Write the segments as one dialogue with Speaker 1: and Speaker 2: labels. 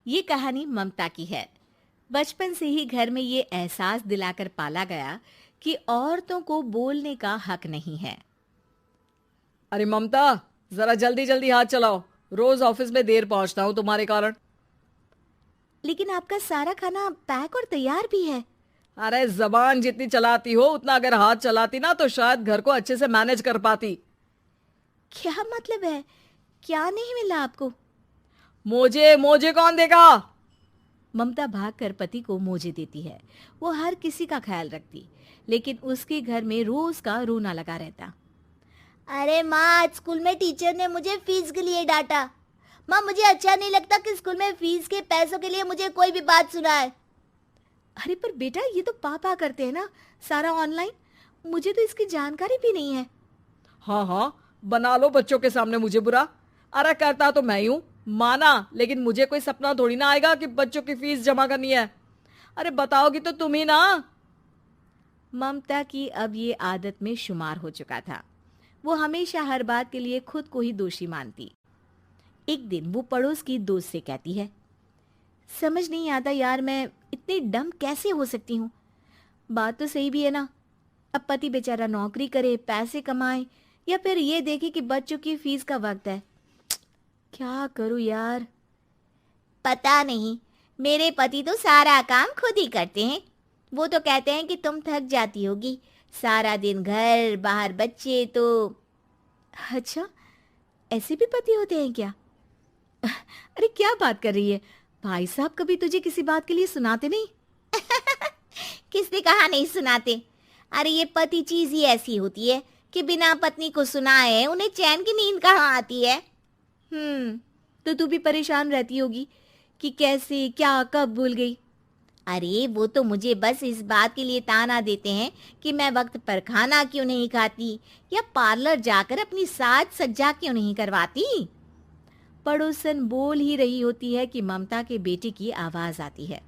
Speaker 1: ये कहानी ममता की है। बचपन से ही घर में ये एहसास दिलाकर पाला गया कि औरतों को बोलने का हक नहीं है।
Speaker 2: अरे ममता, जरा जल्दी जल्दी हाथ चलाओ। रोज ऑफिस में देर पहुंचता हूँ तुम्हारे कारण।
Speaker 1: लेकिन आपका सारा खाना पैक और तैयार भी है।
Speaker 2: अरे जबान जितनी चलाती हो उतना अगर हाथ चलाती ना तो शायद घर को अच्छे से मैनेज कर पाती।
Speaker 1: क्या मतलब है? क्या नहीं मिला आपको?
Speaker 2: मोजे मोजे कौन देगा?
Speaker 1: ममता भागकर पति को मोजे देती है। वो हर किसी का ख्याल रखती, लेकिन उसके घर में रोज का रोना लगा रहता।
Speaker 3: अरे माँ, आज स्कूल में टीचर ने मुझे फीस के लिए डांटा। माँ, मुझे अच्छा नहीं लगता कि स्कूल में फीस के पैसों के लिए मुझे कोई भी बात सुनाए।
Speaker 1: अरे पर बेटा, ये तो पापा करते हैं ना, सारा ऑनलाइन। मुझे तो इसकी जानकारी भी नहीं है।
Speaker 2: हाँ हाँ, बना लो बच्चों के सामने मुझे बुरा। अरे करता तो मैं ही हूँ, माना, लेकिन मुझे कोई सपना थोड़ी ना आएगा कि बच्चों की फीस जमा करनी है। अरे बताओगी तो तुम ही ना।
Speaker 1: ममता की अब ये आदत में शुमार हो चुका था। वो हमेशा हर बात के लिए खुद को ही दोषी मानती। एक दिन वो पड़ोस की दोस्त से कहती है, समझ नहीं आता यार, मैं इतनी डम कैसे हो सकती हूँ। बात तो सही भी है ना। अब पति बेचारा नौकरी करे, पैसे कमाए, या फिर ये देखे कि बच्चों की फीस का वक्त है। क्या करूँ यार।
Speaker 3: पता नहीं, मेरे पति तो सारा काम खुद ही करते हैं। वो तो कहते हैं कि तुम थक जाती होगी, सारा दिन घर बाहर बच्चे। तो
Speaker 1: अच्छा, ऐसे भी पति होते हैं क्या? अरे क्या बात कर रही है? भाई साहब कभी तुझे किसी बात के लिए सुनाते नहीं?
Speaker 3: किसने कहा नहीं सुनाते? अरे ये पति चीज ही ऐसी होती है कि बिना पत्नी को सुनाए उन्हें चैन की नींद कहाँ आती है।
Speaker 1: तो तू भी परेशान रहती होगी कि कैसे, क्या, कब भूल गई।
Speaker 3: अरे वो तो मुझे बस इस बात के लिए ताना देते हैं कि मैं वक्त पर खाना क्यों नहीं खाती या पार्लर जाकर अपनी साज सज्जा क्यों नहीं करवाती।
Speaker 1: पड़ोसन बोल ही रही होती है कि ममता के बेटे की आवाज आती है।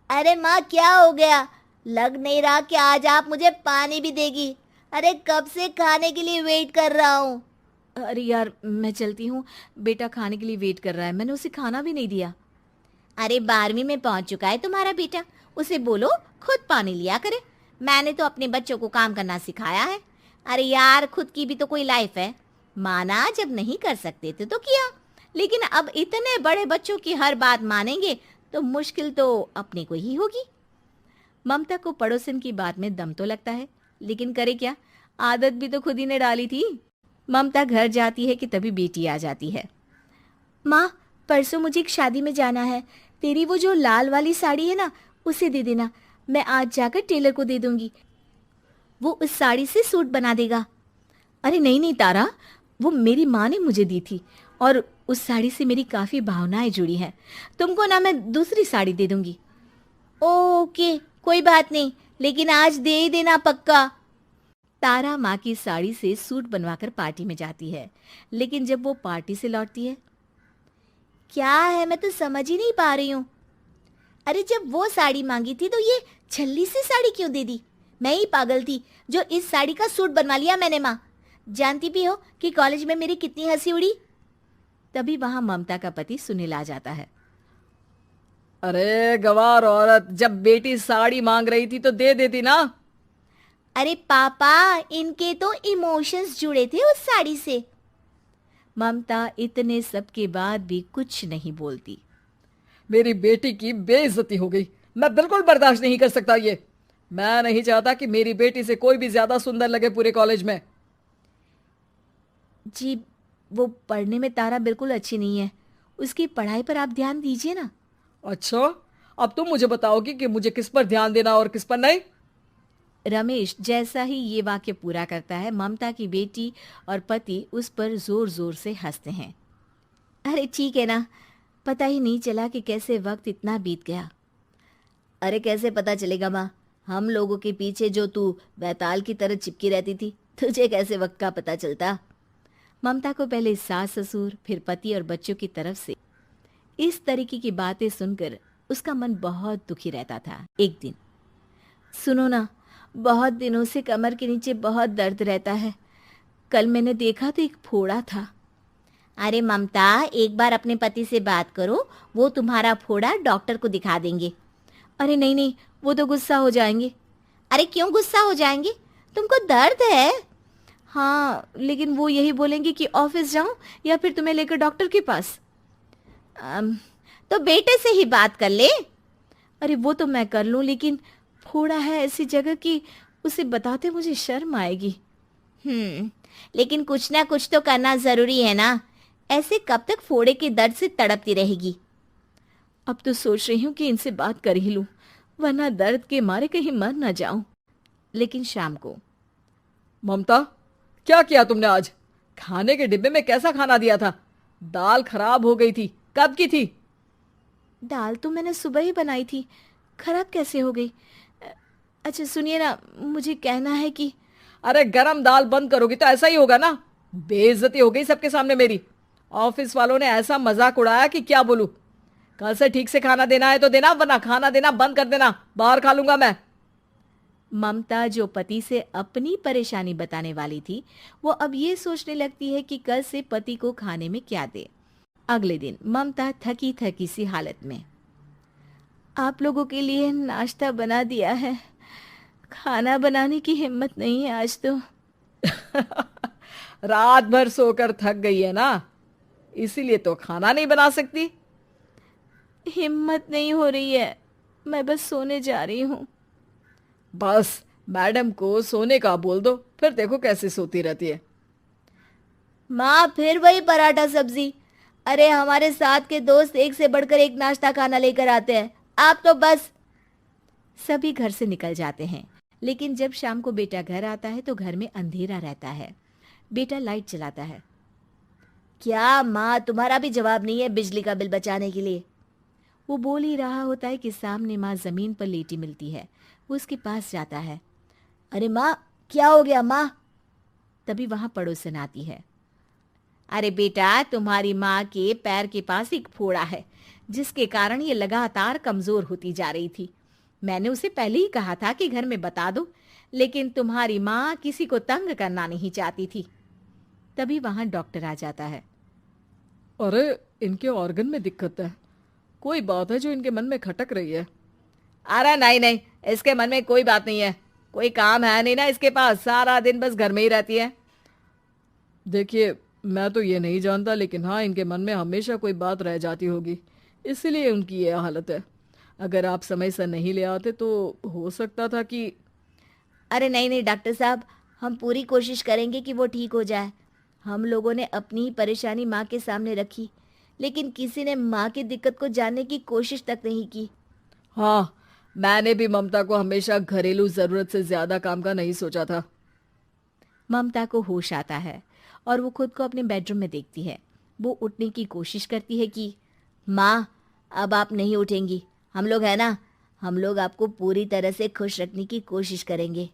Speaker 3: अरे माँ, क्या हो गया? लग नहीं रहा कि आज आप मुझे पानी भी देगी। अरे कब से खाने के लिए वेट कर रहा हूँ।
Speaker 1: अरे यार, मैं चलती हूँ। बेटा खाने के लिए वेट कर रहा है, मैंने उसे खाना भी नहीं दिया।
Speaker 3: अरे 12वीं में पहुंच चुका है तुम्हारा बेटा, उसे बोलो खुद पानी लिया करे। मैंने तो अपने बच्चों को काम करना सिखाया है। अरे यार, खुद की भी तो कोई लाइफ है। माना जब नहीं कर सकते थे तो किया, लेकिन अब इतने बड़े बच्चों की हर बात मानेंगे तो मुश्किल तो अपने को ही होगी।
Speaker 1: ममता को पड़ोसन की बात में दम तो लगता है, लेकिन करे क्या, आदत भी तो खुद ही ने डाली थी। ममता घर जाती है कि तभी बेटी आ जाती है। माँ, परसों मुझे एक शादी में जाना है। तेरी वो जो लाल वाली साड़ी है ना, उसे दे देना। मैं आज जाकर टेलर को दे दूंगी, वो उस साड़ी से सूट बना देगा। अरे नहीं नहीं तारा, वो मेरी माँ ने मुझे दी थी और उस साड़ी से मेरी काफ़ी भावनाएं जुड़ी हैं। तुमको ना मैं दूसरी साड़ी दे दूंगी।
Speaker 3: ओके, कोई बात नहीं, लेकिन आज दे ही देना पक्का।
Speaker 1: तारा माँ की साड़ी से सूट बनवाकर पार्टी में जाती है, लेकिन जब वो पार्टी से लौटती है,
Speaker 3: क्या है, मैं तो समझ ही नहीं पा रही हूँ। अरे जब वो साड़ी मांगी थी तो ये छल्ली सी साड़ी क्यों दे दी? मैं ही पागल थी जो इस साड़ी का सूट बनवा लिया मैंने। माँ, जानती भी हो कि कॉलेज में मेरी कितनी हंसी उड़ी।
Speaker 1: तभी वहां ममता का पति सुनील आ जाता है।
Speaker 2: अरे गवार औरत, जब बेटी साड़ी मांग रही थी तो दे देती ना।
Speaker 3: अरे पापा, इनके तो इमोशंस जुड़े थे उस साड़ी से।
Speaker 1: ममता इतने सब के बाद भी कुछ नहीं बोलती।
Speaker 2: मेरी बेटी की बेइज्जती हो गई, मैं बिल्कुल बर्दाश्त नहीं कर सकता ये। मैं नहीं चाहता कि मेरी बेटी से कोई भी ज्यादा सुंदर लगे पूरे कॉलेज में।
Speaker 1: जी, वो पढ़ने में तारा बिल्कुल अच्छी नहीं है, उसकी पढ़ाई पर आप ध्यान दीजिए ना।
Speaker 2: अच्छा, अब तुम मुझे बताओगी कि मुझे किस पर ध्यान देना और किस पर नहीं।
Speaker 1: रमेश जैसा ही ये वाक्य पूरा करता है, ममता की बेटी और पति उस पर जोर जोर से हंसते हैं। अरे ठीक है ना, पता ही नहीं चला कि कैसे वक्त इतना बीत गया।
Speaker 3: अरे कैसे पता चलेगा माँ, हम लोगों के पीछे जो तू बैताल की तरह चिपकी रहती थी, तुझे कैसे वक्त का पता चलता।
Speaker 1: ममता को पहले सास ससुर, फिर पति और बच्चों की तरफ से इस तरीके की बातें सुनकर उसका मन बहुत दुखी रहता था। एक दिन, सुनो ना, बहुत दिनों से कमर के नीचे बहुत दर्द रहता है। कल मैंने देखा तो एक फोड़ा था।
Speaker 3: अरे ममता, एक बार अपने पति से बात करो, वो तुम्हारा फोड़ा डॉक्टर को दिखा देंगे।
Speaker 1: अरे नहीं नहीं, वो तो गुस्सा हो जाएंगे।
Speaker 3: अरे क्यों गुस्सा हो जाएंगे? तुमको दर्द है?
Speaker 1: हाँ, लेकिन वो यही बोलेंगे कि ऑफिस जाऊं या फिर तुम्हें लेकर डॉक्टर के पास।
Speaker 3: तो बेटे से ही बात कर ले।
Speaker 1: अरे वो तो मैं कर लूं, लेकिन फोड़ा है ऐसी जगह कि उसे बताते मुझे शर्म आएगी।
Speaker 3: लेकिन कुछ ना कुछ तो करना जरूरी है ना। ऐसे कब तक फोड़े के दर्द से तड़पती रहेगी?
Speaker 1: अब तो सोच रही हूँ कि इनसे बात कर ही लूं, वरना दर्द के मारे कहीं मर ना जाऊं। लेकिन शाम को,
Speaker 2: ममता, क्या किया तुमने आज? खाने के डिब्बे में कैसा खाना दिया था? दाल खराब हो गई थी। कब की थी?
Speaker 1: दाल तो मैंने सुबह ही बनाई थी, खराब कैसे हो गई? अच्छा सुनिए ना, मुझे कहना है कि
Speaker 2: अरे गरम दाल बंद करोगी तो ऐसा ही होगा ना। बेइज्जती हो गई सबके सामने मेरी। ऑफिस वालों ने ऐसा मजाक उड़ाया कि क्या बोलूं। कल से ठीक से खाना देना है तो देना, वरना खाना देना बंद कर देना। बाहर खा लूंगा मैं।
Speaker 1: ममता, जो पति से अपनी परेशानी बताने वाली थी, वो अब ये सोचने लगती है कि कल से पति को खाने में क्या दे। अगले दिन ममता थकी थकी सी हालत में, आप लोगों के लिए नाश्ता बना दिया है, खाना बनाने की हिम्मत नहीं है आज तो।
Speaker 2: रात भर सोकर थक गई है ना, इसीलिए तो खाना नहीं बना सकती।
Speaker 1: हिम्मत नहीं हो रही है, मैं बस सोने जा रही हूँ।
Speaker 2: बस मैडम को सोने का बोल दो, फिर देखो कैसे सोती रहती है।
Speaker 3: माँ, फिर वही पराठा सब्जी। अरे हमारे साथ के दोस्त एक से बढ़कर एक नाश्ता खाना लेकर आते हैं, आप तो बस।
Speaker 1: सभी घर से निकल जाते हैं, लेकिन जब शाम को बेटा घर आता है तो घर में अंधेरा रहता है। बेटा लाइट चलाता है।
Speaker 3: क्या माँ, तुम्हारा भी जवाब नहीं है बिजली का बिल बचाने के लिए?
Speaker 1: वो बोल ही रहा होता है कि सामने माँ जमीन पर लेटी मिलती है। वो उसके पास जाता है।
Speaker 3: अरे माँ, क्या हो गया माँ?
Speaker 1: तभी वहां पड़ोसन आती है।
Speaker 3: अरे बेटा, तुम्हारी माँ के पैर के पास एक फोड़ा है,
Speaker 1: जिसके कारण ये लगातार कमजोर होती जा रही थी। मैंने उसे पहले ही कहा था कि घर में बता दो, लेकिन तुम्हारी माँ किसी को तंग करना नहीं चाहती थी। तभी वहां डॉक्टर आ जाता है।
Speaker 2: अरे इनके ऑर्गन में दिक्कत है, कोई बात है जो इनके मन में खटक रही है। अरे नहीं नहीं, इसके मन में कोई बात नहीं है, कोई काम है नहीं ना इसके पास, सारा दिन बस घर में ही रहती है। देखिए, मैं तो ये नहीं जानता, लेकिन हाँ, इनके मन में हमेशा कोई बात रह जाती होगी, इसीलिए उनकी ये हालत है। अगर आप समय से नहीं ले आते तो हो सकता था कि।
Speaker 3: अरे नहीं नहीं डॉक्टर साहब, हम पूरी कोशिश करेंगे कि वो ठीक हो जाए। हम लोगों ने अपनी ही परेशानी माँ के सामने रखी, लेकिन किसी ने माँ की दिक्कत को जानने की कोशिश तक नहीं की।
Speaker 2: हाँ, मैंने भी ममता को हमेशा घरेलू जरूरत से ज्यादा काम का नहीं सोचा था।
Speaker 1: ममता को होश आता है और वो खुद को अपने बेडरूम में देखती है। वो उठने की कोशिश करती है कि
Speaker 3: माँ, अब आप नहीं उठेंगी। हम लोग है ना, हम लोग आपको पूरी तरह से खुश रखने की कोशिश करेंगे।